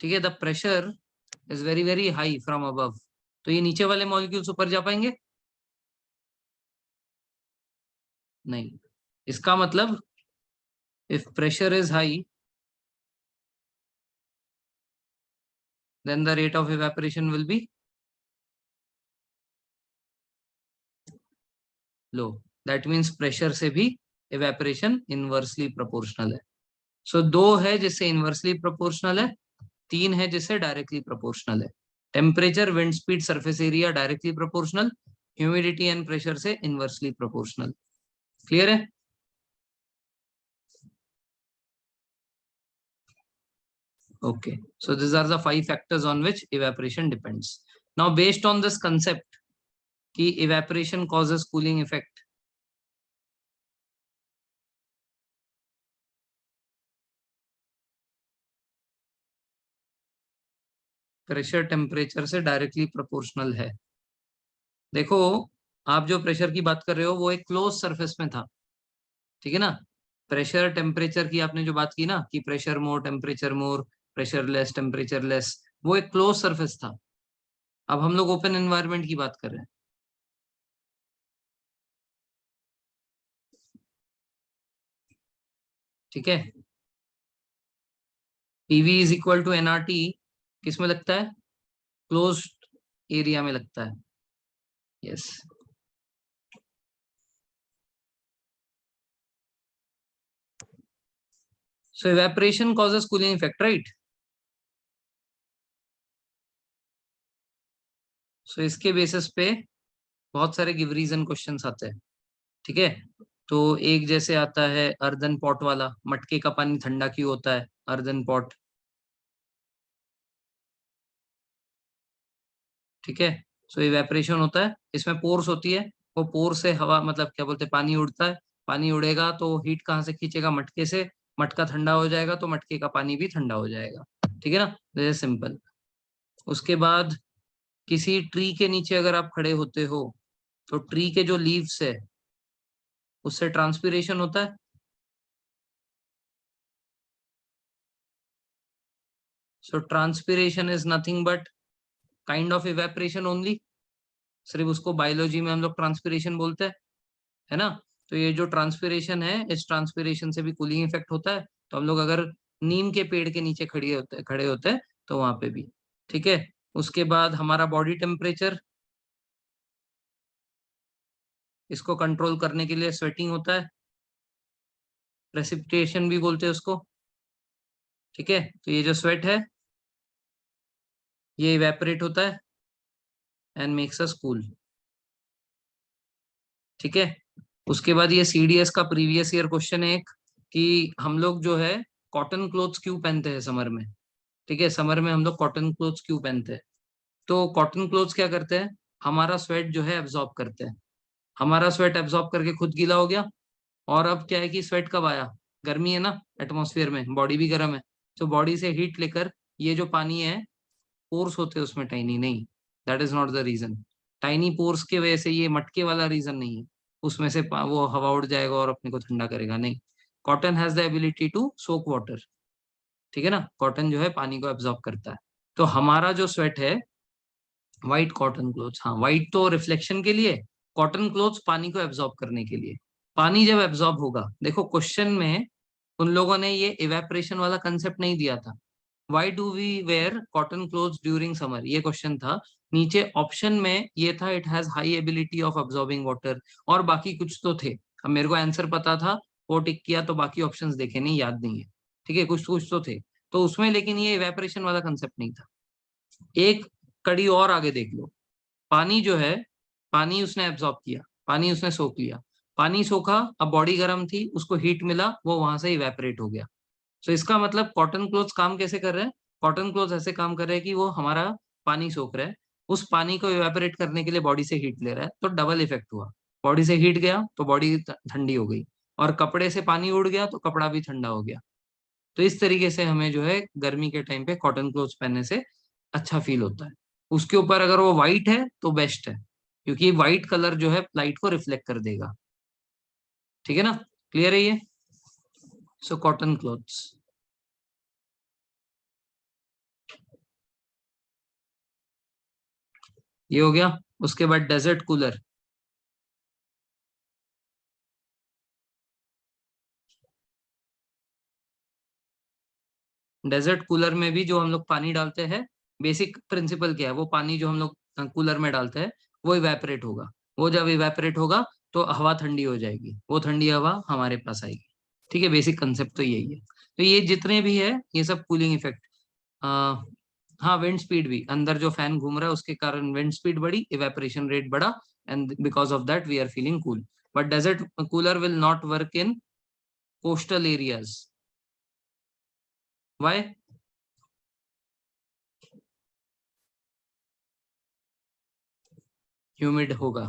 ठीक है, the pressure is very very high from above, तो ये नीचे वाले मॉलिक्यूल्स ऊपर जा पाएंगे? नहीं। इसका मतलब if pressure is high, then the rate of evaporation will be low. That means pressure से भी इवेपोरेशन इनवर्सली प्रोपोर्शनल है। सो दो है जिससे इनवर्सली प्रोपोर्शनल है, तीन है जिससे डायरेक्टली प्रोपोर्शनल है। Temperature, wind speed, surface area directly proportional, humidity and pressure से इनवर्सली प्रोपोर्शनल। क्लियर है? Okay, so these are the five factors on which evaporation depends. Now, based on this concept कि evaporation causes cooling effect, pressure temperature से directly proportional है। देखो, आप जो pressure की बात कर रहे हो वो एक क्लोज सरफेस में था, ठीक है ना। प्रेशर टेम्परेचर की आपने जो बात की ना कि प्रेशर मोर टेम्परेचर मोर, प्रेशर लेस टेम्परेचर लेस, वो एक क्लोज सरफेस था। अब हम लोग ओपन एनवायरनमेंट की बात कर रहे हैं, ठीक है। PV is equal to NRT किस में लगता है? क्लोज एरिया में लगता है। Yes, so evaporation causes cooling effect, right? So इसके बेसिस पे बहुत सारे गिव रीजन क्वेश्चंस आते हैं, ठीक है? तो एक जैसे आता है अर्दन पॉट वाला, मटके का पानी ठंडा क्यों होता है? अर्दन पॉट, ठीक है? सो इवेपोरेशन होता है, इसमें पोर्स होती है, वो पोर से हवा, मतलब क्या बोलते हैं, पानी उड़ता है। पानी उड़ेगा तो हीट कहाँ से खींचेगा? मटके से। मटका ठंडा हो जाएगा तो मटके का पानी भी ठंडा हो जाएगा, ठीक है ना? This simple. उसके बाद किसी ट्री के नीचे अगर आप खड़े होते हो तो ट्री के जो लीव्स है उससे ट्रांसपीरेशन होता है। So transpiration is nothing but kind of evaporation only. सिर्फ उसको बायोलॉजी में हम लोग ट्रांसपीरेशन बोलते हैं, है ना? तो ये जो ट्रांसपीरेशन है, इस ट्रांसपीरेशन से भी कूलिंग इफेक्ट होता है। तो हम लोग अगर नीम के पेड़ के नीचे खड़े होते हैं तो वहां पे भी, ठीक है? उसके बाद हमारा बॉडी टेम्परेचर, इसको कंट्रोल करने के लिए स्वेटिंग होता है, प्रेसिपिटेशन भी बोलते हैं उसको, ठीक है? तो ये जो स्वेट है ये इवेपोरेट होता है एंड मेक्स अस कूल, ठीक है? उसके बाद ये सीडीएस का प्रीवियस ईयर क्वेश्चन है एक, कि हम लोग जो है कॉटन क्लोथ्स क्यों पहनते हैं समर में? ठीक है, समर में हम लोग कॉटन क्लोथ्स क्यों पहनते हैं? तो कॉटन क्लोथ्स क्या करते हैं, हमारा स्वेट जो है एब्जॉर्ब करते हैं। हमारा स्वेट एब्जॉर्ब करके खुद गीला हो गया, और अब क्या है कि स्वेट कब आया? गर्मी है ना एटमॉस्फेयर में, बॉडी भी गर्म है, तो बॉडी से हीट लेकर ये जो पानी है, पोर्स होते हैं उसमें टाइनी, नहीं, that is not the reason. Tiny pores के वजह से ये मटके वाला रीजन नहीं है, उसमें से वो हवा उड़ जाएगा और अपने को ठंडा करेगा, नहीं। Cotton has the ability to soak water, ठीक है ना? कॉटन जो है पानी को एब्जॉर्ब करता है। तो हमारा जो स्वेट है, व्हाइट कॉटन क्लोथ्स, हाँ व्हाइट तो रिफ्लेक्शन के लिए, कॉटन क्लोथ्स पानी को एब्जॉर्ब करने के लिए। पानी जब एब्जॉर्ब होगा, देखो क्वेश्चन में उन लोगों ने ये इवेपोरेशन वाला कंसेप्ट नहीं दिया था। Why do we wear cotton clothes during summer, ये क्वेश्चन था। नीचे ऑप्शन में ये था, it has high ability of absorbing water, और बाकी कुछ तो थे। अब मेरे को आंसर पता था, वो टिक किया, तो बाकी ऑप्शंस देखे नहीं, याद नहीं है, ठीक है? कुछ कुछ तो थे तो उसमें, लेकिन ये इवेपोरेशन वाला कंसेप्ट नहीं था। एक कड़ी और आगे देख लो, पानी जो है, पानी उसने एब्जॉर्ब किया, पानी उसने सोख लिया, पानी सोखा, अब बॉडी गर्म थी, उसको हीट मिला, वो वहां से इवेपोरेट हो गया। तो इसका मतलब कॉटन क्लोथ्स काम कैसे कर रहे हैं? कॉटन क्लोथ्स ऐसे काम कर रहे हैं कि वो हमारा पानी सोख रहा है, उस पानी को इवेपोरेट करने के लिए बॉडी से हीट ले रहा है, तो डबल इफेक्ट हुआ। बॉडी से हीट गया तो बॉडी ठंडी हो गई, और कपड़े से पानी उड़ गया तो कपड़ा भी ठंडा हो गया। तो इस तरीके से हमें जो है गर्मी के टाइम पे कॉटन क्लोथ्स पहनने से अच्छा फील होता है। उसके ऊपर अगर वो व्हाइट है तो बेस्ट है, क्योंकि व्हाइट कलर जो है लाइट को रिफ्लेक्ट कर देगा, ठीक है ना? क्लियर है ये? सो कॉटन क्लोथ्स ये हो गया। उसके बाद डेजर्ट कूलर, डेजर्ट कूलर में भी जो हम लोग पानी डालते हैं, बेसिक प्रिंसिपल क्या है, वो पानी जो हम लोग कूलर में डालते हैं वो इवेपोरेट होगा। वो जब इवेपोरेट होगा तो हवा ठंडी हो जाएगी, वो ठंडी हवा हमारे पास आएगी, ठीक है? बेसिक कंसेप्ट तो यही है। तो ये जितने भी है ये सब कूलिंग इफेक्ट। हाँ, विंड स्पीड भी, अंदर जो फैन घूम रहा है उसके कारण विंड स्पीड बढ़ी, इवेपोरेशन रेट बढ़ा, and because of that we are feeling cool. But desert cooler will not work in coastal areas. Why? Humid होगा,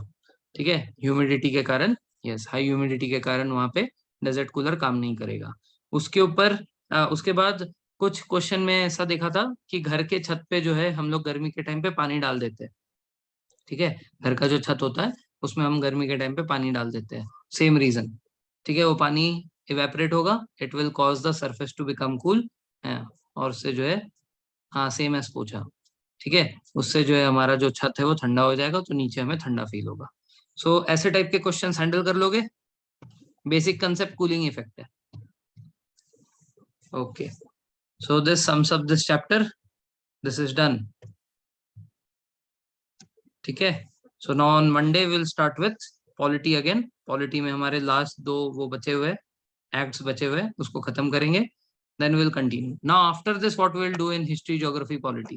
ठीक है? ह्यूमिडिटी के कारण, यस, हाई ह्यूमिडिटी के कारण वहां पे डेजर्ट कूलर काम नहीं करेगा। उसके ऊपर उसके बाद कुछ क्वेश्चन में ऐसा देखा था कि घर के छत पे जो है हम लोग गर्मी के टाइम पे पानी डाल देते हैं, ठीक है? घर का जो छत होता है उसमें हम गर्मी के टाइम पे पानी डाल देते हैं, सेम रीजन, ठीक है? वो पानी इवेपोरेट होगा, it will cause the surface to become cool, और उससे जो है, हाँ सेम एज पूछा, ठीक है? उससे जो है हमारा जो छत है वो ठंडा हो जाएगा, तो नीचे हमें ठंडा फील होगा। सो ऐसे टाइप के क्वेश्चन हैंडल कर लोगे, बेसिक कंसेप्ट कूलिंग इफेक्ट है। Okay, so this sums up this chapter, this is done, ठीक है? So now on Monday will start with polity again. Polity में हमारे लास्ट दो वो बचे हुए एक्ट्स बचे हुए, उसको खत्म करेंगे। Then will continue now after this what will do in history geography polity.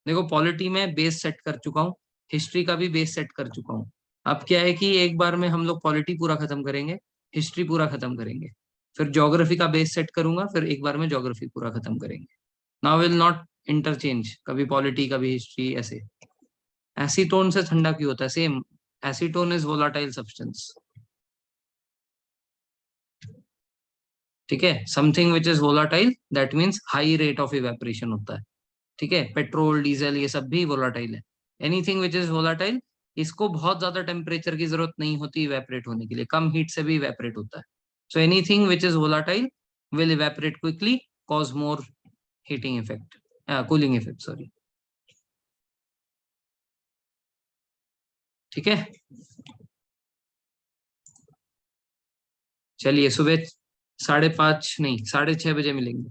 देखो पॉलिटी में बेस सेट कर चुका हूँ, हिस्ट्री का भी बेस सेट कर चुका हूँ। अब क्या है कि एक बार में हम लोग पॉलिटी पूरा खत्म करेंगे, हिस्ट्री पूरा खत्म करेंगे, फिर ज्योग्राफी का बेस सेट करूंगा, फिर एक बार में ज्योग्राफी पूरा खत्म करेंगे। नाउ विल नॉट इंटरचेंज, कभी पॉलिटी कभी हिस्ट्री ऐसे। एसीटोन से ठंडा क्यों होता है? Same, acetone is volatile substance. ठीक है, something which is volatile that means high rate of evaporation होता है। ठीक है, पेट्रोल डीजल ये सब भी वोलाटाइल है। एनीथिंग विच इज वोलाटाइल, इसको बहुत ज्यादा टेम्परेचर की जरूरत नहीं होती इवेपोरेट होने के लिए, कम हीट से भी इवेपोरेट होता है। So anything which is volatile will evaporate quickly, cause more heating effect, cooling effect sorry. ठीक है, चलिए सुबह 5:30 नहीं 6:30 बजे मिलेंगे।